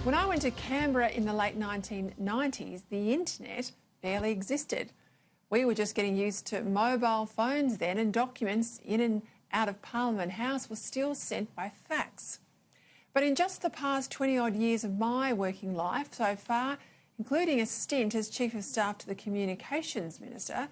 When I went to Canberra in the late 1990s, the internet barely existed. We were just getting used to mobile phones then, and documents in and out of Parliament House were still sent by fax. But in just the past 20-odd years of my working life so far, including a stint as Chief of Staff to the Communications Minister,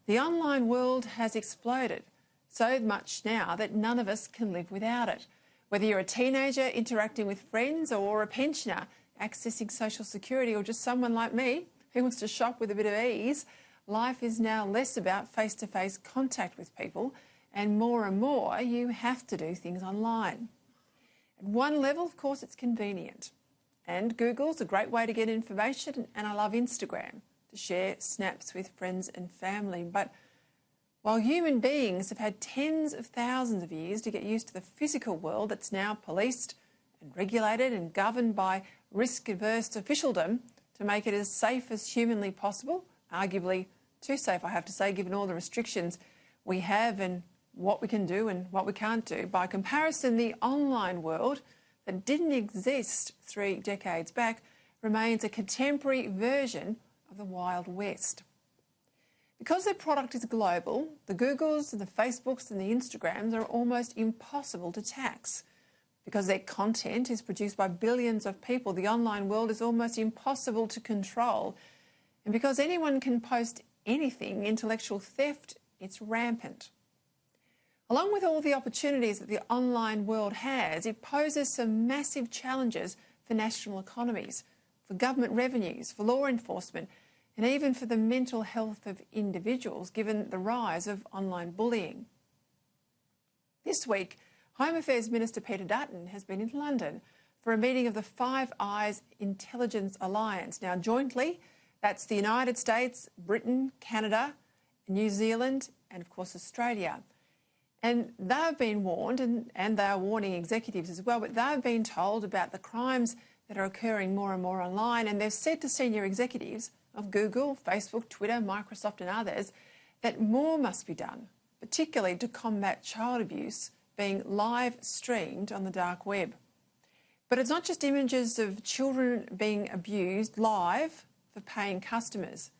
the online world has exploded, so much now that none of us can live without it. Whether you're a teenager interacting with friends or a pensioner accessing social security, or just someone like me who wants to shop with a bit of ease, life is now less about face-to-face contact with people, and more you have to do things online. At one level, of course, it's convenient. And Google's a great way to get information, and I love Instagram to share snaps with friends and family. But while human beings have had tens of thousands of years to get used to the physical world that's now policed and regulated and governed by risk-averse officialdom to make it as safe as humanly possible, arguably too safe, I have to say, given all the restrictions we have and what we can do and what we can't do. By comparison, the online world that didn't exist 3 decades back remains a contemporary version of the Wild West. Because their product is global, the Googles and the Facebooks and the Instagrams are almost impossible to tax. Because their content is produced by billions of people, the online world is almost impossible to control. And because anyone can post anything, intellectual theft, it's rampant. Along with all the opportunities that the online world has, it poses some massive challenges for national economies, for government revenues, for law enforcement, and even for the mental health of individuals, given the rise of online bullying. This week, Home Affairs Minister Peta Credlin has been in London for a meeting of the Five Eyes Intelligence Alliance. Now, jointly, that's the United States, Britain, Canada, New Zealand, and of course Australia. And they've been warned, and they are warning executives as well, but they've been told about the crimes that are occurring more and more online, and they've said to senior executives of Google, Facebook, Twitter, Microsoft and others that more must be done, particularly to combat child abuse being live streamed on the dark web. But it's not just images of children being abused live for paying customers.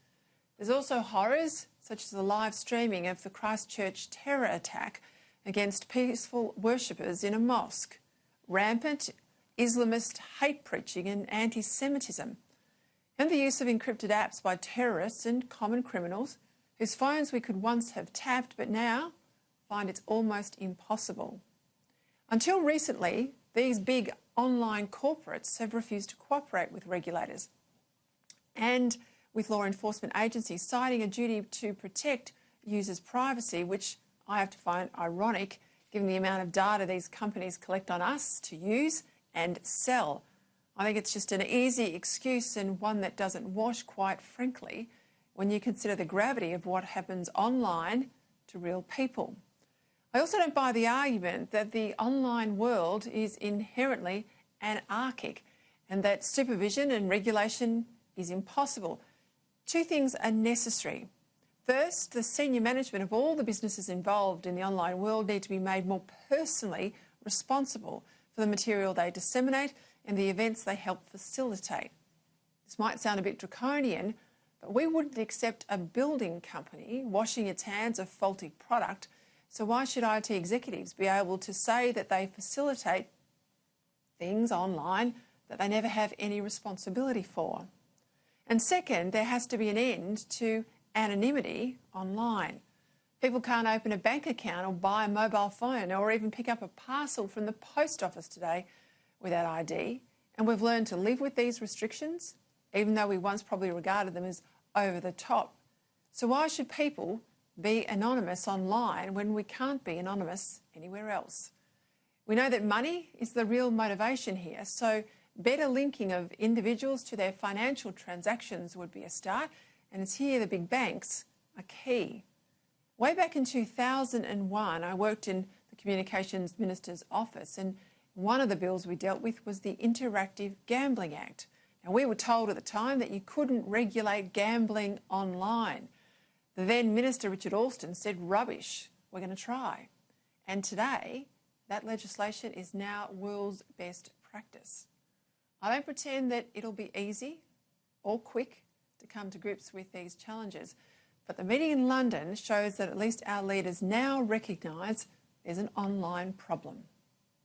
There's also horrors such as the live streaming of the Christchurch terror attack against peaceful worshippers in a mosque, rampant Islamist hate preaching and anti-Semitism, and the use of encrypted apps by terrorists and common criminals whose phones we could once have tapped but now find it's almost impossible. Until recently, these big online corporates have refused to cooperate with regulators and with law enforcement agencies, citing a duty to protect users' privacy, which I have to find ironic given the amount of data these companies collect on us to use and sell. I think it's just an easy excuse, and one that doesn't wash, quite frankly, when you consider the gravity of what happens online to real people. I also don't buy the argument that the online world is inherently anarchic and that supervision and regulation is impossible. Two things are necessary. First, the senior management of all the businesses involved in the online world need to be made more personally responsible for the material they disseminate and the events they help facilitate. This might sound a bit draconian, but we wouldn't accept a building company washing its hands of faulty product, so why should IT executives be able to say that they facilitate things online that they never have any responsibility for? And second, there has to be an end to anonymity online. People can't open a bank account or buy a mobile phone or even pick up a parcel from the post office today without ID, and we've learned to live with these restrictions, even though we once probably regarded them as over the top. So why should people be anonymous online when we can't be anonymous anywhere else? We know that money is the real motivation here, so better linking of individuals to their financial transactions would be a start, and it's here the big banks are key. Way back in 2001, I worked in the Communications Minister's office, and one of the bills we dealt with was the Interactive Gambling Act. Now, we were told at the time that you couldn't regulate gambling online. The then Minister, Richard Alston, said, rubbish, we're going to try. And today, that legislation is now world's best practice. I don't pretend that it'll be easy or quick to come to grips with these challenges, but the meeting in London shows that at least our leaders now recognise there's an online problem.